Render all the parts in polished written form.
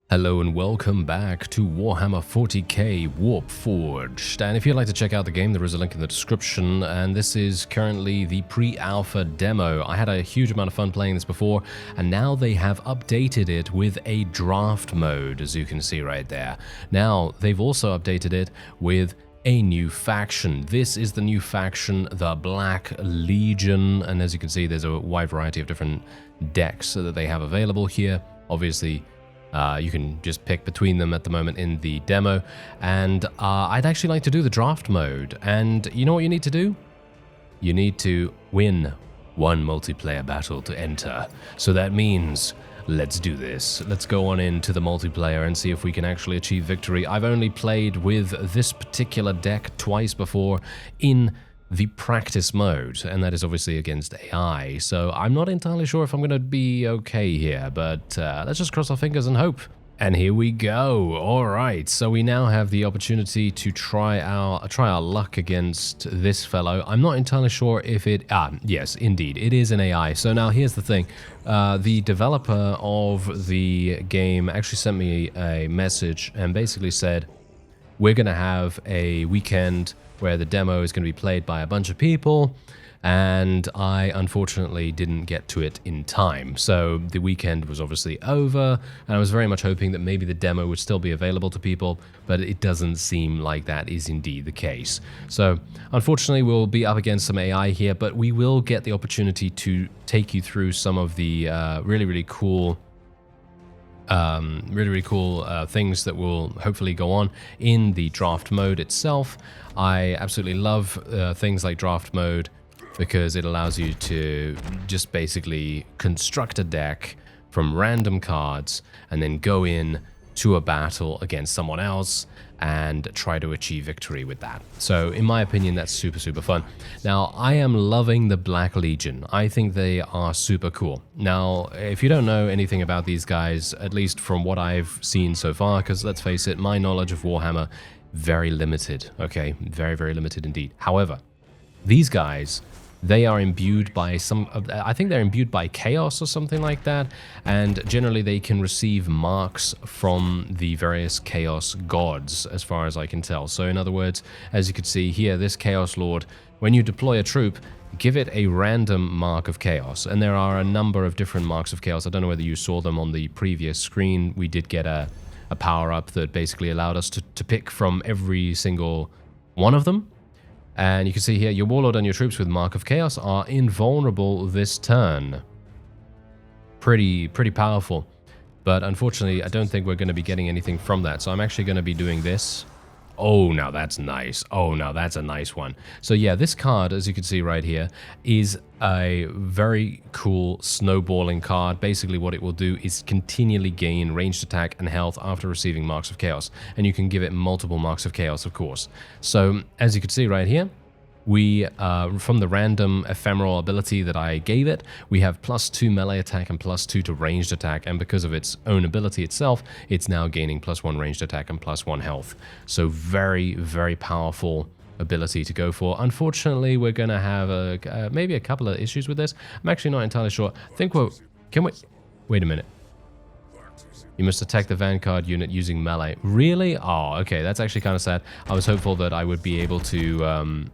Hello and welcome back to Warhammer 40k Warpforged. And if you'd like to check out the game, there is a link in the description, and this is currently the pre-alpha demo. I had a huge amount of fun playing this before, and now they have updated it with a draft mode, as you can see right there. Now, they've also updated it with a new faction. This is the new faction, the Black Legion, and as you can see, there's a wide variety of different decks that they have available here. Obviously, you can just pick between them at the moment in the demo, and I'd actually like to do the draft mode. And you know what you need to do? You need to win one multiplayer battle to enter. So that means let's do this. Let's go on into the multiplayer and see if we can actually achieve victory. I've only played with this particular deck twice before in the practice mode, and that is obviously against AI, so I'm not entirely sure if I'm going to be okay here, but let's just cross our fingers and hope. And here we go. Alright, so we now have the opportunity to try our luck against this fellow. I'm not entirely sure if it... yes, indeed, it is an AI. So now here's the thing. The developer of the game actually sent me a message and basically said, we're going to have a weekend where the demo is going to be played by a bunch of people, and I unfortunately didn't get to it in time. So the weekend was obviously over, and I was very much hoping that maybe the demo would still be available to people, but it doesn't seem like that is indeed the case. So unfortunately we'll be up against some AI here, but we will get the opportunity to take you through some of the really cool things that will hopefully go on in the draft mode itself. I absolutely love things like draft mode because it allows you to just basically construct a deck from random cards and then go in to a battle against someone else and try to achieve victory with that. So in my opinion, that's super fun. Now, I am loving the Black Legion. I think they are super cool. Now, if you don't know anything about these guys, at least from what I've seen so far, because let's face it, my knowledge of Warhammer, very limited, okay? Very limited indeed. However, these guys, they are imbued by I think they're imbued by chaos or something like that, and generally they can receive marks from the various chaos gods, as far as I can tell. So in other words, as you can see here, this Chaos Lord, when you deploy a troop, give it a random mark of chaos, and there are a number of different marks of chaos. I don't know whether you saw them on the previous screen. We did get a power-up that basically allowed us to pick from every single one of them. And you can see here, your warlord and your troops with Mark of Chaos are invulnerable this turn. Pretty powerful. But unfortunately, I don't think we're going to be getting anything from that. So I'm actually going to be doing this. Oh, now that's nice. Oh, now that's a nice one. So yeah, this card, as you can see right here, is a very cool snowballing card. Basically what it will do is continually gain ranged attack and health after receiving Marks of Chaos. And you can give it multiple Marks of Chaos, of course. So as you can see right here, we, from the random ephemeral ability that I gave it, we have +2 melee attack and +2 to ranged attack, and because of its own ability itself, it's now gaining +1 ranged attack and +1 health. So very powerful ability to go for. Unfortunately, we're going to have maybe a couple of issues with this. I'm actually not entirely sure. I think wait a minute. You must attack the Vanguard unit using melee. Really? Oh, okay, that's actually kind of sad. I was hopeful that I would be able to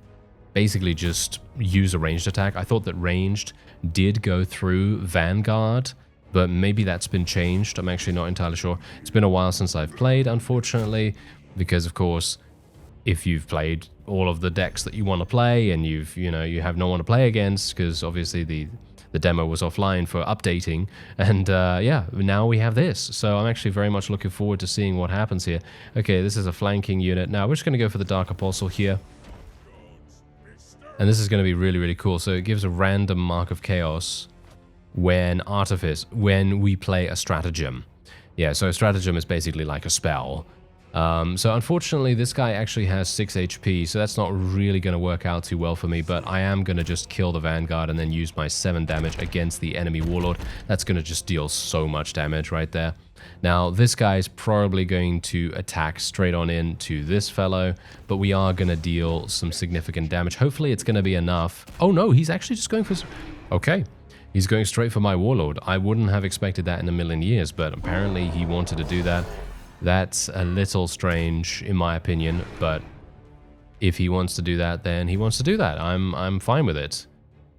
basically just use a ranged attack. I thought that ranged did go through Vanguard, but maybe that's been changed. I'm actually not entirely sure. It's been a while since I've played, unfortunately, because of course, if you've played all of the decks that you want to play and you have no one to play against, because obviously the demo was offline for updating, and yeah, now we have this. So I'm actually very much looking forward to seeing what happens here. Okay, this is a flanking unit. Now we're just going to go for the Dark Apostle here. And this is going to be really cool. So it gives a random Mark of Chaos when we play a stratagem. Yeah, so a stratagem is basically like a spell. So unfortunately, this guy actually has 6 HP, so that's not really going to work out too well for me, but I am going to just kill the Vanguard and then use my 7 damage against the enemy Warlord. That's going to just deal so much damage right there. Now, this guy is probably going to attack straight on into this fellow, but we are going to deal some significant damage. Hopefully, it's going to be enough. Oh no, he's actually just going for... Okay. He's going straight for my Warlord. I wouldn't have expected that in a million years, but apparently he wanted to do that. That's a little strange, in my opinion, but if he wants to do that, then he wants to do that. I'm fine with it.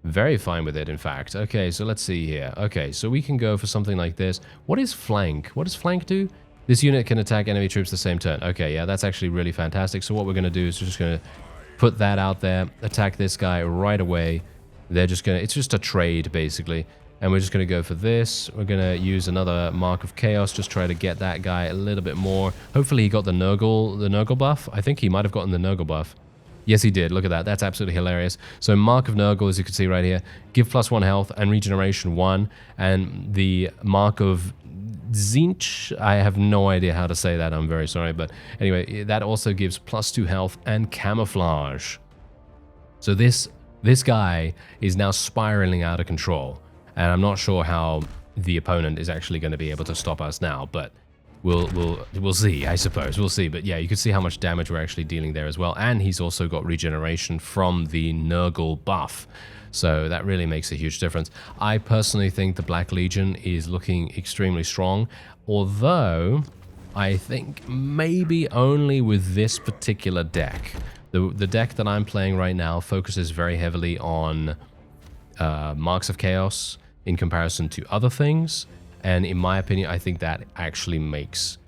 Very fine with it, in fact. Okay, so let's see here. Okay, so we can go for something like this. What is flank? What does flank do? This unit can attack enemy troops the same turn. Okay, yeah, that's actually really fantastic. So what we're going to do is we're just going to put that out there, attack this guy right away. They're just going to... It's just a trade, basically. And we're just going to go for this. We're going to use another Mark of Chaos, just try to get that guy a little bit more. Hopefully he got the Nurgle buff. I think he might have gotten the Nurgle buff. Yes, he did. Look at that. That's absolutely hilarious. So Mark of Nurgle, as you can see right here, give +1 health and regeneration 1. And the Mark of Zinch, I have no idea how to say that. I'm very sorry. But anyway, that also gives +2 health and camouflage. So this guy is now spiraling out of control. And I'm not sure how the opponent is actually going to be able to stop us now, but we'll see, I suppose. We'll see. But yeah, you can see how much damage we're actually dealing there as well. And he's also got regeneration from the Nurgle buff. So that really makes a huge difference. I personally think the Black Legion is looking extremely strong, although I think maybe only with this particular deck. The deck that I'm playing right now focuses very heavily on Marks of Chaos in comparison to other things. And in my opinion, I think that actually makes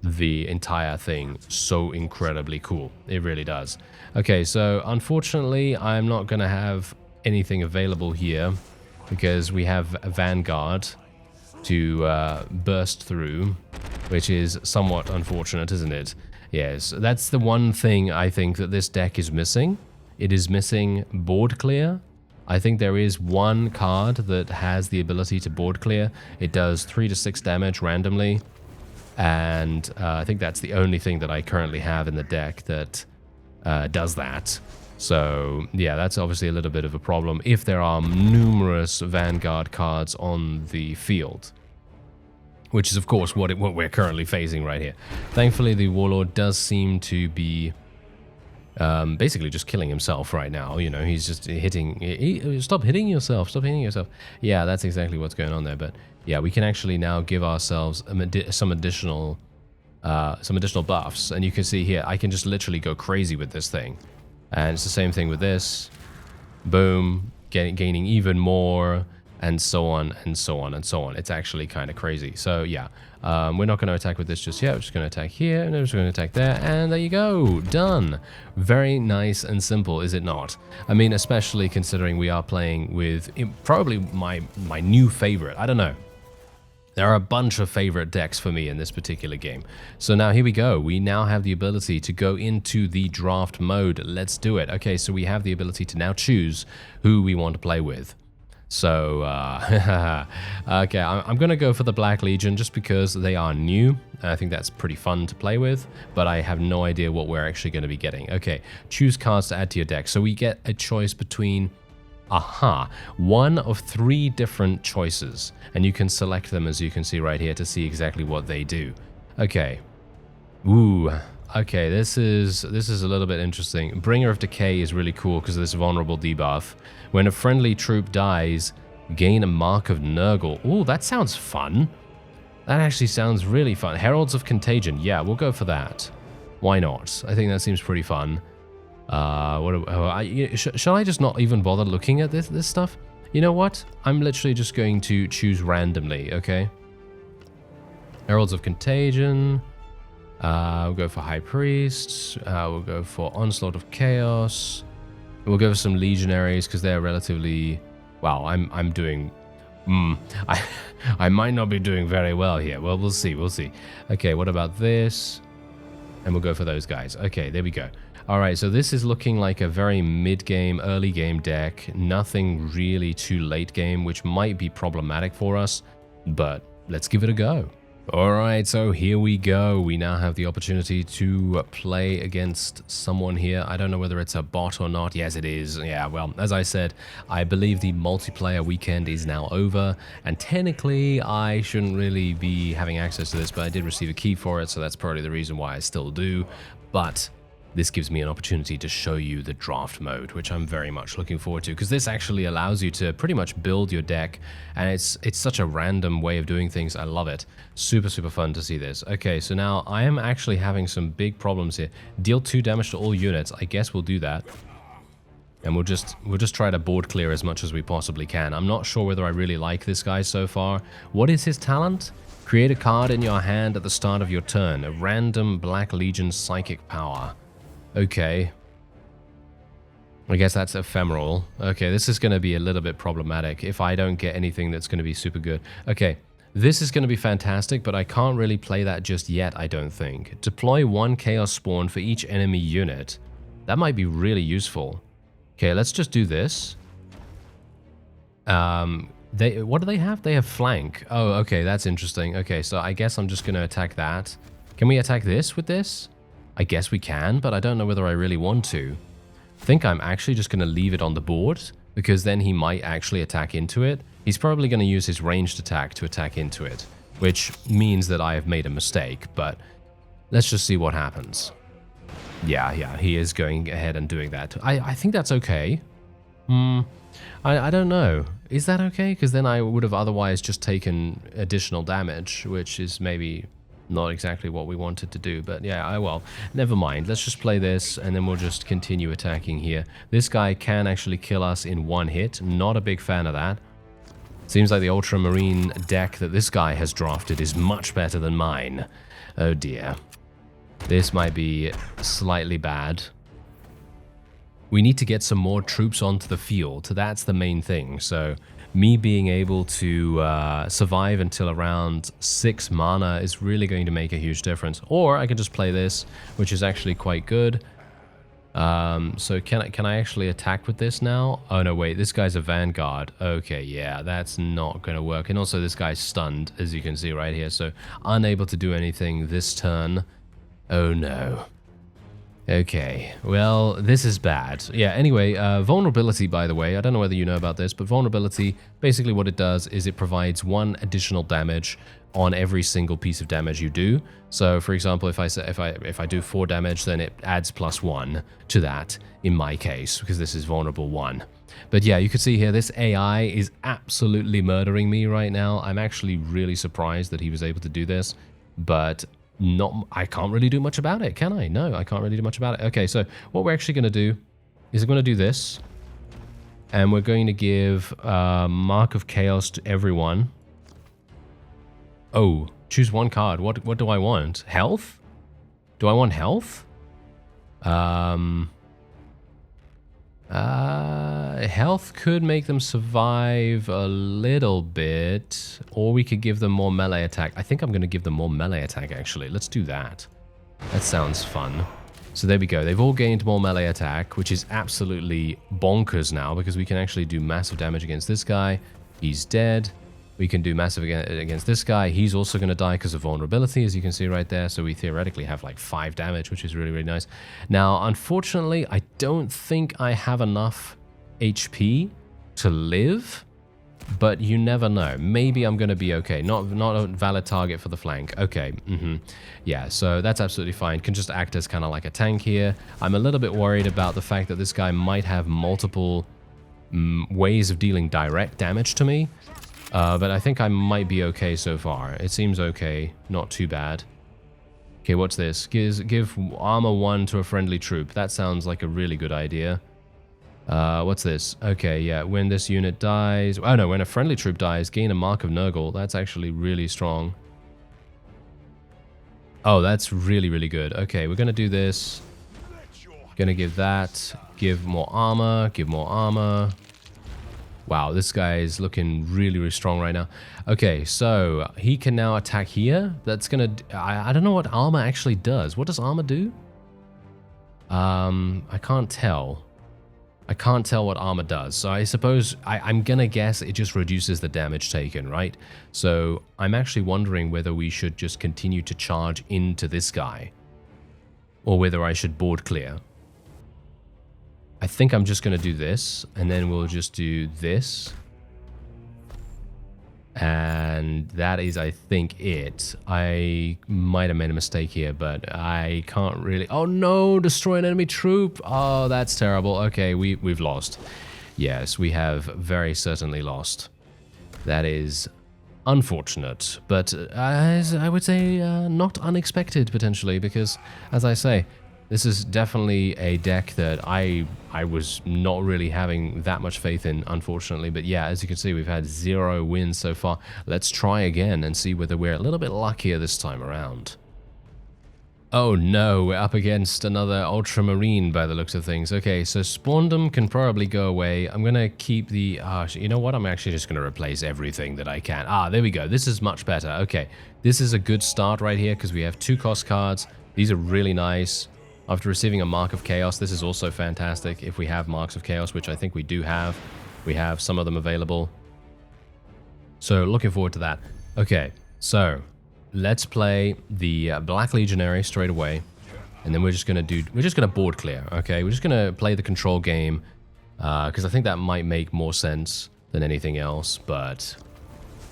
the entire thing so incredibly cool. It really does. Okay, so unfortunately, I'm not going to have anything available here because we have a Vanguard to burst through, which is somewhat unfortunate, isn't it? Yes, that's the one thing I think that this deck is missing. It is missing board clear. I think there is one card that has the ability to board clear. It does 3 to 6 damage randomly, and I think that's the only thing that I currently have in the deck that does that. So yeah, that's obviously a little bit of a problem if there are numerous Vanguard cards on the field, which is of course what we're currently facing right here. Thankfully, the Warlord does seem to be basically just killing himself right now. You know, he's just hitting... Stop hitting yourself. Stop hitting yourself. Yeah, that's exactly what's going on there. But yeah, we can actually now give ourselves some additional buffs. And you can see here, I can just literally go crazy with this thing. And it's the same thing with this. Boom. Gaining even more. And so on, and so on, and so on. It's actually kind of crazy. So yeah, we're not going to attack with this just yet. We're just going to attack here, and then we're just going to attack there, and there you go. Done. Very nice and simple, is it not? I mean, especially considering we are playing with probably my new favorite. I don't know. There are a bunch of favorite decks for me in this particular game. So now here we go. We now have the ability to go into the draft mode. Let's do it. Okay, so we have the ability to now choose who we want to play with. So, okay, I'm going to go for the Black Legion just because they are new. I think that's pretty fun to play with, but I have no idea what we're actually going to be getting. Okay, choose cards to add to your deck. So we get a choice between, one of 3 different choices, and you can select them as you can see right here to see exactly what they do. Okay. Ooh. Okay, this is a little bit interesting. Bringer of Decay is really cool because of this vulnerable debuff. When a friendly troop dies, gain a Mark of Nurgle. Ooh, that sounds fun. That actually sounds really fun. Heralds of Contagion. Yeah, we'll go for that. Why not? I think that seems pretty fun. Shall I just not even bother looking at this stuff? You know what? I'm literally just going to choose randomly, okay? Heralds of Contagion. We'll go for High Priests. We'll go for Onslaught of Chaos. We'll go for some Legionaries because they're relatively... Wow, I'm doing... I might not be doing very well here. Well, we'll see, we'll see. Okay, what about this? And we'll go for those guys. Okay, there we go. Alright, so this is looking like a very mid-game, early-game deck. Nothing really too late-game, which might be problematic for us. But let's give it a go. Alright, so here we go. We now have the opportunity to play against someone here. I don't know whether it's a bot or not. Yes, it is. Yeah, well, as I said, I believe the multiplayer weekend is now over, and technically I shouldn't really be having access to this, but I did receive a key for it, so that's probably the reason why I still do. But this gives me an opportunity to show you the draft mode, which I'm very much looking forward to, because this actually allows you to pretty much build your deck, and it's such a random way of doing things. I love it. Super, super fun to see this. Okay, so now I am actually having some big problems here. Deal 2 damage to all units. I guess we'll do that. And we'll just try to board clear as much as we possibly can. I'm not sure whether I really like this guy so far. What is his talent? Create a card in your hand at the start of your turn. A random Black Legion psychic power. Okay. I guess that's ephemeral. Okay, this is going to be a little bit problematic if I don't get anything that's going to be super good. Okay, this is going to be fantastic, but I can't really play that just yet, I don't think. Deploy 1 Chaos Spawn for each enemy unit. That might be really useful. Okay, let's just do this. What do they have? They have flank. Oh, okay, that's interesting. Okay, so I guess I'm just going to attack that. Can we attack this with this? I guess we can, but I don't know whether I really want to. I think I'm actually just going to leave it on the board, because then he might actually attack into it. He's probably going to use his ranged attack to attack into it, which means that I have made a mistake, but let's just see what happens. Yeah, he is going ahead and doing that. I think that's okay. I don't know. Is that okay? Because then I would have otherwise just taken additional damage, which is maybe not exactly what we wanted to do. But yeah, well, never mind. Let's just play this, and then we'll just continue attacking here. This guy can actually kill us in 1 hit. Not a big fan of that. Seems like the Ultramarine deck that this guy has drafted is much better than mine. Oh dear. This might be slightly bad. We need to get some more troops onto the field. That's the main thing. So me being able to survive until around 6 mana is really going to make a huge difference. Or I can just play this, which is actually quite good. So can I actually attack with this now? Oh no, wait, this guy's a vanguard. Okay, yeah, that's not going to work. And also this guy's stunned, as you can see right here. So unable to do anything this turn. Oh no. Okay, well, this is bad. Yeah, anyway, vulnerability, by the way, I don't know whether you know about this, but vulnerability, basically what it does is it provides 1 additional damage on every single piece of damage you do. So, for example, if I do 4 damage, then it adds +1 to that, in my case, because this is vulnerable 1. But yeah, you can see here, this AI is absolutely murdering me right now. I'm actually really surprised that he was able to do this, but I can't really do much about it, can I? No, I can't really do much about it. Okay, so what we're actually going to do is I'm going to do this, and we're going to give Mark of Chaos to everyone. Oh, choose 1 card. What do I want? Health? Do I want health? Health could make them survive a little bit, or we could give them more melee attack. I think I'm going to give them more melee attack, actually. Let's do that. That sounds fun. So there we go. They've all gained more melee attack, which is absolutely bonkers now, because we can actually do massive damage against this guy. He's dead. We can do massive against this guy. He's also going to die because of vulnerability, as you can see right there. So we theoretically have like 5 damage, which is really, really nice. Now, unfortunately, I don't think I have enough HP to live, but you never know. Maybe I'm going to be okay. Not a valid target for the flank. Okay. Yeah, so that's absolutely fine. Can just act as kind of like a tank here. I'm a little bit worried about the fact that this guy might have multiple ways of dealing direct damage to me. But I think I might be okay so far. It seems okay. Not too bad. Okay, what's this? Give armor 1 to a friendly troop. That sounds like a really good idea. What's this? Okay, yeah. When this unit dies... Oh no, when a friendly troop dies, gain a Mark of Nurgle. That's actually really strong. Oh, that's really, really good. Okay, we're going to do this. Going to give that. Give more armor. Give more armor. Wow, this guy is looking really, really strong right now. Okay, so he can now attack here. That's gonna... I don't know what armor actually does. What does armor do? I can't tell. I can't tell what armor does. So I suppose... I'm gonna guess it just reduces the damage taken, right? So I'm actually wondering whether we should just continue to charge into this guy, or whether I should board clear. I think I'm just going to do this, and then we'll just do this. And that is, I think, it. I might have made a mistake here, but I can't really... Oh no, destroy an enemy troop. Oh, that's terrible. Okay, we've lost. Yes, we have very certainly lost. That is unfortunate, but as I would say, not unexpected potentially, because, as I say, this is definitely a deck that I was not really having that much faith in, unfortunately. But yeah, as you can see, we've had 0 wins so far. Let's try again and see whether we're a little bit luckier this time around. Oh no, we're up against another Ultramarine by the looks of things. Okay, so Spawndom can probably go away. I'm going to keep the... you know what? I'm actually just going to replace everything that I can. There we go. This is much better. Okay, this is a good start right here because we have 2 cost cards. These are really nice. After receiving a Mark of Chaos, this is also fantastic. If we have Marks of Chaos, which I think we do have. We have some of them available. So, looking forward to that. Okay, so... let's play the Black Legionary straight away, and then we're just gonna board clear. Okay, we're just gonna play the control game because I think that might make more sense than anything else. But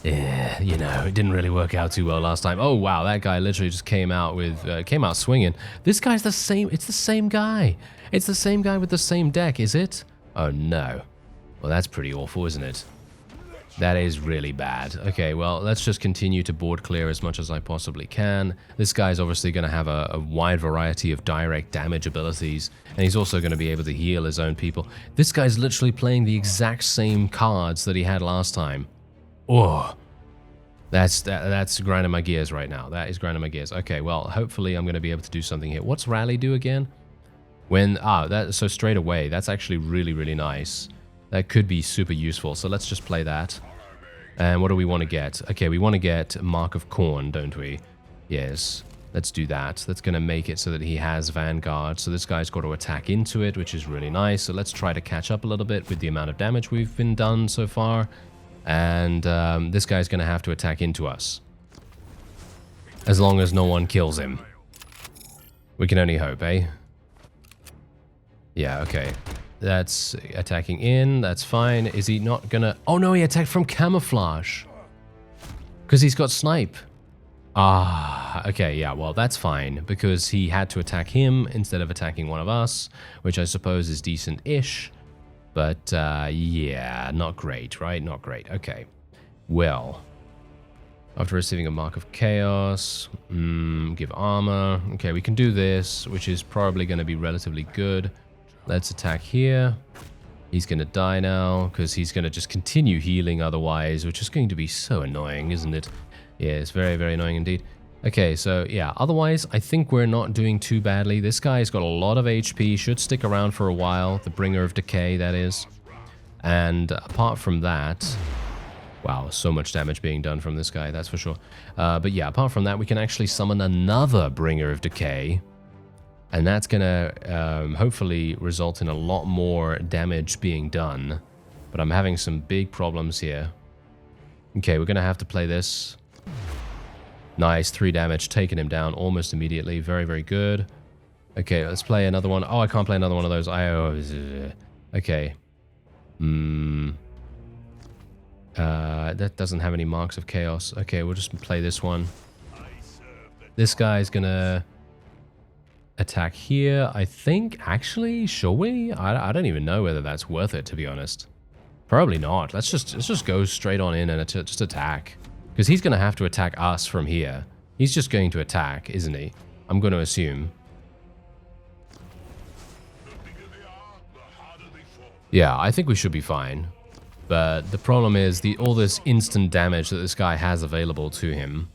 you know, it didn't really work out too well last time. Oh wow, that guy literally just came out swinging. This guy's the same. It's the same guy. It's the same guy with the same deck. Is it? Oh no. Well, that's pretty awful, isn't it? That is really bad. Okay, well, let's just continue to board clear as much as I possibly can. This guy's obviously going to have a wide variety of direct damage abilities, and he's also going to be able to heal his own people. This guy's literally playing the exact same cards that he had last time. Oh, that's grinding my gears right now. That is grinding my gears. Okay, well, hopefully I'm going to be able to do something here. What's Rally do again? So straight away, that's actually really, really nice. That could be super useful, so let's just play that. And what do we want to get? Okay, we want to get Mark of Corn, don't we? Yes, let's do that. That's going to make it so that he has Vanguard. So this guy's got to attack into it, which is really nice. So let's try to catch up a little bit with the amount of damage we've been done so far. And this guy's going to have to attack into us. As long as no one kills him. We can only hope, eh? Yeah, okay. That's attacking in, that's fine. Is he not gonna... Oh no, he attacked from camouflage. Because he's got snipe. Okay, yeah, well, that's fine. Because he had to attack him instead of attacking one of us, which I suppose is decent-ish. But, yeah, not great, right? Not great. Okay. Well, after receiving a Mark of Chaos, give armor. Okay, we can do this, which is probably going to be relatively good. Let's attack here. He's going to die now because he's going to just continue healing otherwise, which is going to be so annoying, isn't it? Yeah, it's very, very annoying indeed. Okay, so yeah, otherwise, I think we're not doing too badly. This guy's got a lot of HP, should stick around for a while. The Bringer of Decay, that is. And apart from that... Wow, so much damage being done from this guy, that's for sure. But yeah, apart from that, we can actually summon another Bringer of Decay. And that's going to hopefully result in a lot more damage being done. But I'm having some big problems here. Okay, we're going to have to play this. Nice, 3 damage, taking him down almost immediately. Very, very good. Okay, let's play another one. Oh, I can't play another one of those. Okay. That doesn't have any Marks of Chaos. Okay, we'll just play this one. This guy's going to... attack here, I think. Actually, shall we? I don't even know whether that's worth it, to be honest. Probably not. Let's just go straight on in and just attack. Because he's going to have to attack us from here. He's just going to attack, isn't he? I'm going to assume. Yeah, I think we should be fine. But the problem is all this instant damage that this guy has available to him.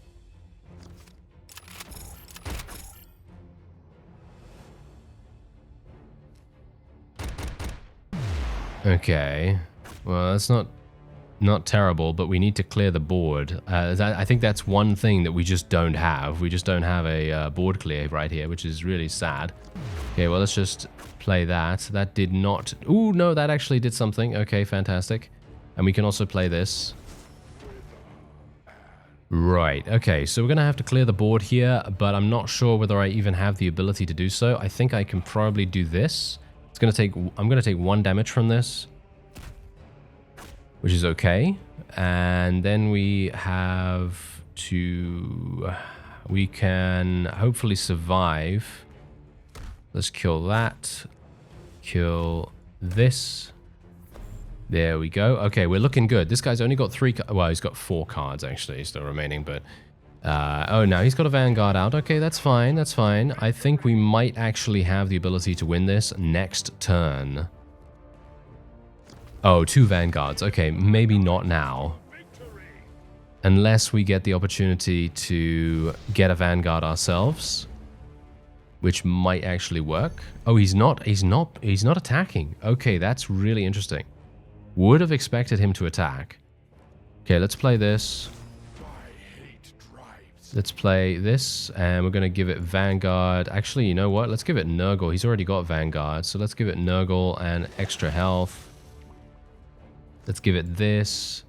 Okay, well that's not terrible, but we need to clear the board. I think that's one thing that we just don't have. We just don't have a board clear right here, which is really sad. Okay, well let's just play that. That did not... Ooh, no, that actually did something. Okay, fantastic. And we can also play this. Right, okay, so we're going to have to clear the board here, but I'm not sure whether I even have the ability to do so. I think I can probably do this. I'm going to take 1 damage from this, which is okay. And then we have to... We can hopefully survive. Let's kill that. Kill this. There we go. Okay, we're looking good. This guy's only got 3... Well, he's got 4 cards, actually, still remaining, but... oh, no, he's got a Vanguard out. Okay, that's fine, that's fine. I think we might actually have the ability to win this next turn. Oh, 2 Vanguards. Okay, maybe not now. Unless we get the opportunity to get a Vanguard ourselves, which might actually work. Oh, he's not attacking. Okay, that's really interesting. Would have expected him to attack. Okay, let's play this. Let's play this, and we're going to give it Vanguard. Actually, you know what? Let's give it Nurgle. He's already got Vanguard, so let's give it Nurgle and extra health. Let's give it this.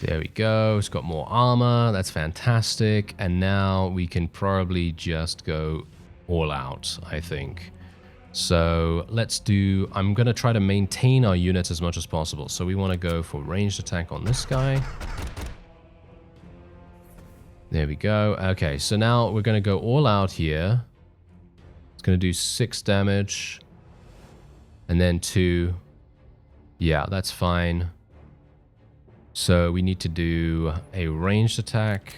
There we go. It's got more armor. That's fantastic. And now we can probably just go all out, I think. So let's do... I'm going to try to maintain our units as much as possible. So we want to go for ranged attack on this guy. There we go. Okay, so now we're going to go all out here. It's going to do 6 damage. And then 2. Yeah, that's fine. So we need to do a ranged attack.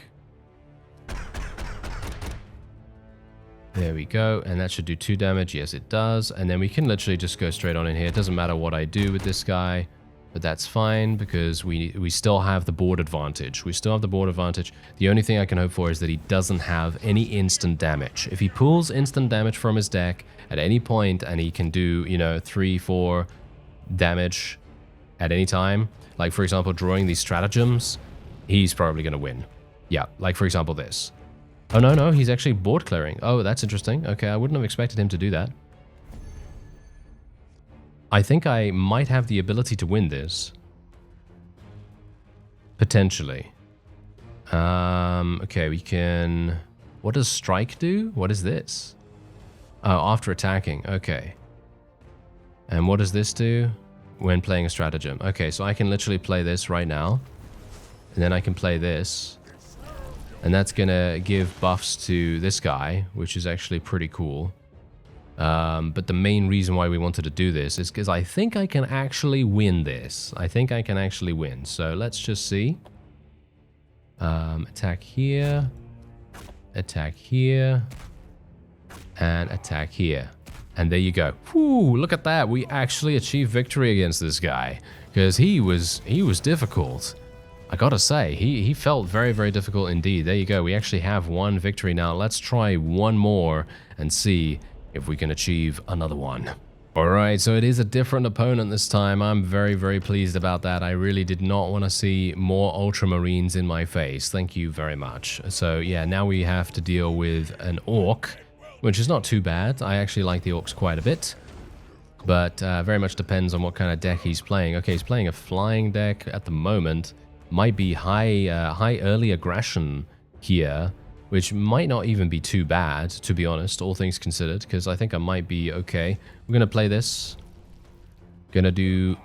There we go. And that should do 2 damage. Yes, it does. And then we can literally just go straight on in here. It doesn't matter what I do with this guy. But that's fine because we still have the board advantage. We still have the board advantage. The only thing I can hope for is that he doesn't have any instant damage. If he pulls instant damage from his deck at any point and he can do, you know, 3, 4 damage at any time, like for example drawing these stratagems, he's probably going to win. Yeah, like for example this. Oh no, he's actually board clearing. Oh, that's interesting. Okay, I wouldn't have expected him to do that. I think I might have the ability to win this. Potentially. Okay, we can... What does strike do? What is this? Oh, after attacking. Okay. And what does this do? When playing a stratagem. Okay, so I can literally play this right now. And then I can play this. And that's gonna give buffs to this guy, which is actually pretty cool. But the main reason why we wanted to do this is because I think I can actually win this. I think I can actually win. So let's just see. Attack here. Attack here. And attack here. And there you go. Whew, look at that. We actually achieved victory against this guy. Because he was difficult. I gotta say, he felt very, very difficult indeed. There you go. We actually have 1 victory now. Let's try 1 more and see if we can achieve another one. Alright, so it is a different opponent this time. I'm very, very pleased about that. I really did not want to see more Ultramarines in my face. Thank you very much. So yeah, now we have to deal with an Orc, which is not too bad. I actually like the Orcs quite a bit. But very much depends on what kind of deck he's playing. Okay, he's playing a flying deck at the moment. Might be high early aggression here, which might not even be too bad, to be honest, all things considered, because I think I might be okay. We're going to play this. Gonna do...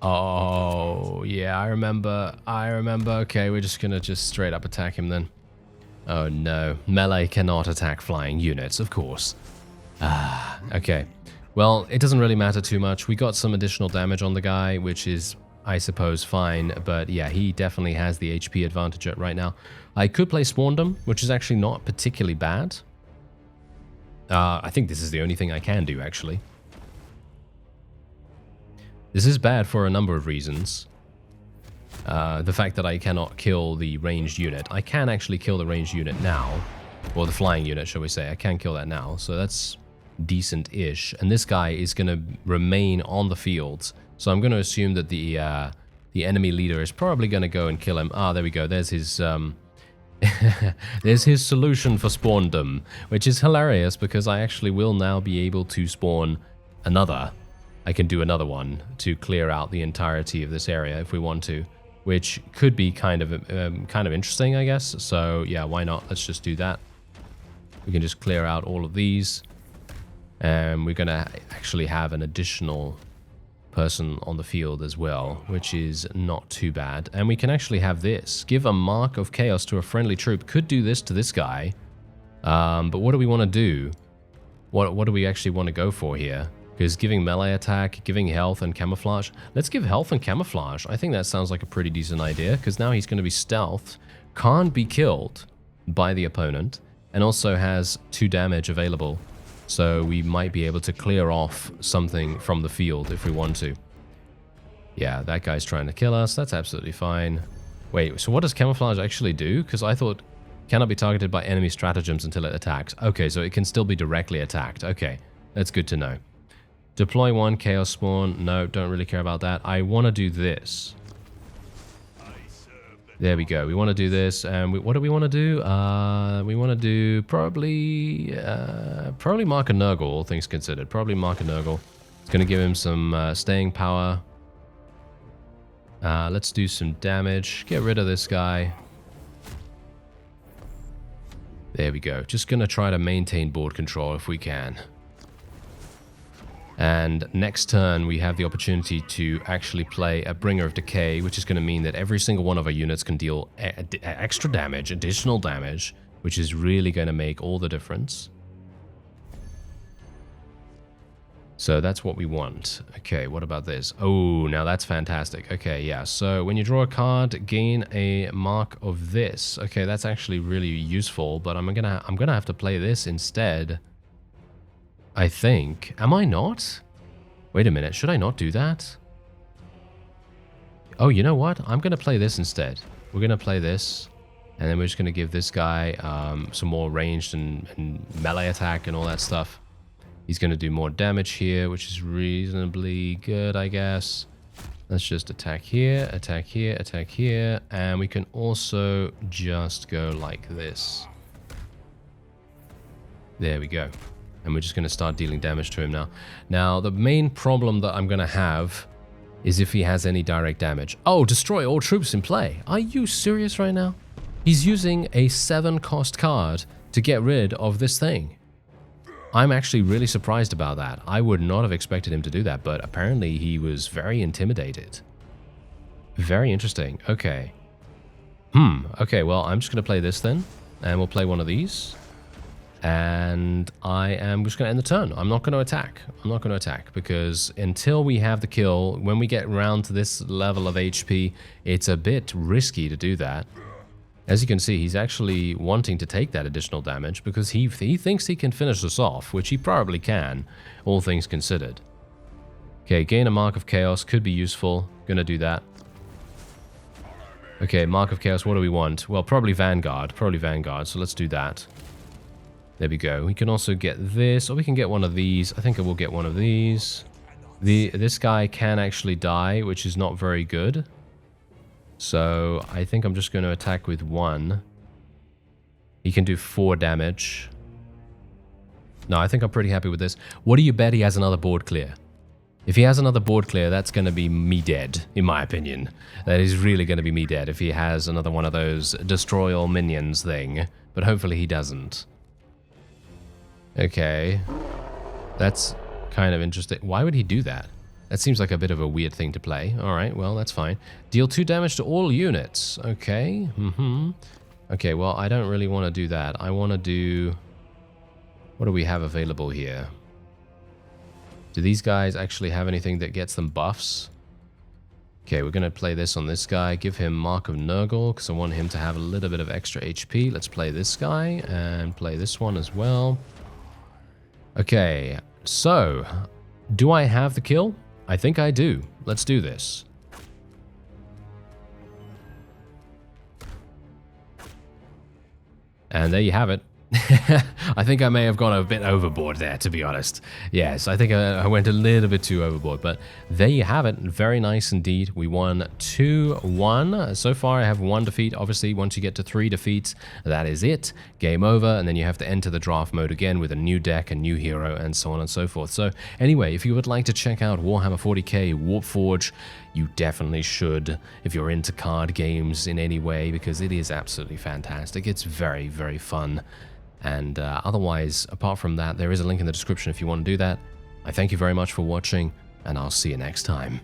Oh, yeah, I remember. Okay, we're just going to straight up attack him then. Oh, no. Melee cannot attack flying units, of course. Ah, okay. Well, it doesn't really matter too much. We got some additional damage on the guy, which is, I suppose, fine. But yeah, he definitely has the HP advantage right now. I could play Spawnedom, which is actually not particularly bad. I think this is the only thing I can do, actually. This is bad for a number of reasons. The fact that I cannot kill the ranged unit. I can actually kill the ranged unit now. Or the flying unit, shall we say. I can kill that now, so that's decent-ish. And this guy is going to remain on the field. So I'm going to assume that the enemy leader is probably going to go and kill him. Ah, there we go. There's his... There's his solution for Spawnedom, which is hilarious because I actually will now be able to spawn another. I can do another one to clear out the entirety of this area if we want to, which could be kind of interesting, I guess. So yeah, why not? Let's just do that. We can just clear out all of these, and we're gonna actually have an additional person on the field as well, which is not too bad. And we can actually have this. Give a mark of chaos to a friendly troop. Could do this to this guy. But what do we want to do? What do we actually want to go for here? Because giving melee attack, giving health and camouflage. Let's give health and camouflage. I think that sounds like a pretty decent idea, because now he's going to be stealthed, can't be killed by the opponent, and also has 2 damage available. So we might be able to clear off something from the field if we want to. Yeah, that guy's trying to kill us. That's absolutely fine. Wait, so what does camouflage actually do? Because I thought cannot be targeted by enemy stratagems until it attacks. Okay, so it can still be directly attacked. Okay, that's good to know. Deploy 1, chaos spawn. No, don't really care about that. I want to do this. There we go. We want to do this, and what do we want to do? We want to do probably Mark a Nurgle, all things considered. Probably Mark a Nurgle. It's going to give him some staying power. Let's do some damage. Get rid of this guy. There we go. Just going to try to maintain board control if we can. And next turn, we have the opportunity to actually play a Bringer of Decay, which is going to mean that every single one of our units can deal extra damage, additional damage, which is really going to make all the difference. So that's what we want. Okay, what about this? Oh, now that's fantastic. Okay, yeah. So when you draw a card, gain a mark of this. Okay, that's actually really useful, but I'm gonna have to play this instead. I think. Am I not? Wait a minute. Should I not do that? Oh, you know what? I'm going to play this instead. We're going to play this. And then we're just going to give this guy some more ranged and melee attack and all that stuff. He's going to do more damage here, which is reasonably good, I guess. Let's just attack here, attack here, attack here. And we can also just go like this. There we go. And we're just going to start dealing damage to him now. Now, the main problem that I'm going to have is if he has any direct damage. Oh, destroy all troops in play. Are you serious right now? He's using a 7-cost card to get rid of this thing. I'm actually really surprised about that. I would not have expected him to do that, but apparently he was very intimidated. Very interesting. Okay. Okay, well, I'm just going to play this then. And we'll play one of these. And I am just going to end the turn. I'm not going to attack. I'm not going to attack because until we have the kill, when we get around to this level of HP, it's a bit risky to do that. As you can see, he's actually wanting to take that additional damage because he thinks he can finish us off, which he probably can, all things considered. Okay, gain a Mark of Chaos could be useful. Gonna do that. Okay, Mark of Chaos, what do we want? Well, probably Vanguard, so let's do that. There we go. We can also get this, or we can get one of these. I think I will get one of these. This guy can actually die, which is not very good. So I think I'm just going to attack with 1. He can do 4 damage. No, I think I'm pretty happy with this. What do you bet he has another board clear? If he has another board clear, that's going to be me dead, in my opinion. That is really going to be me dead if he has another one of those destroy all minions thing. But hopefully he doesn't. Okay, that's kind of interesting. Why would he do that? That seems like a bit of a weird thing to play. Alright, well, that's fine. Deal 2 damage to all units. Okay, Okay, well, I don't really want to do that. I want to do... What do we have available here? Do these guys actually have anything that gets them buffs? Okay, we're going to play this on this guy. Give him Mark of Nurgle, because I want him to have a little bit of extra HP. Let's play this guy, and play this one as well. Okay, so, do I have the kill? I think I do. Let's do this. And there you have it. I think I may have gone a bit overboard there, to be honest. Yes, I think I went a little bit too overboard, but there you have it. Very nice indeed. We won 2-1. So far, I have 1 defeat. Obviously, once you get to 3 defeats, that is it. Game over, and then you have to enter the draft mode again with a new deck, a new hero, and so on and so forth. So anyway, if you would like to check out Warhammer 40k Warpforge, you definitely should if you're into card games in any way, because it is absolutely fantastic. It's very, very fun. And otherwise, apart from that, there is a link in the description if you want to do that. I thank you very much for watching. and I'll see you next time.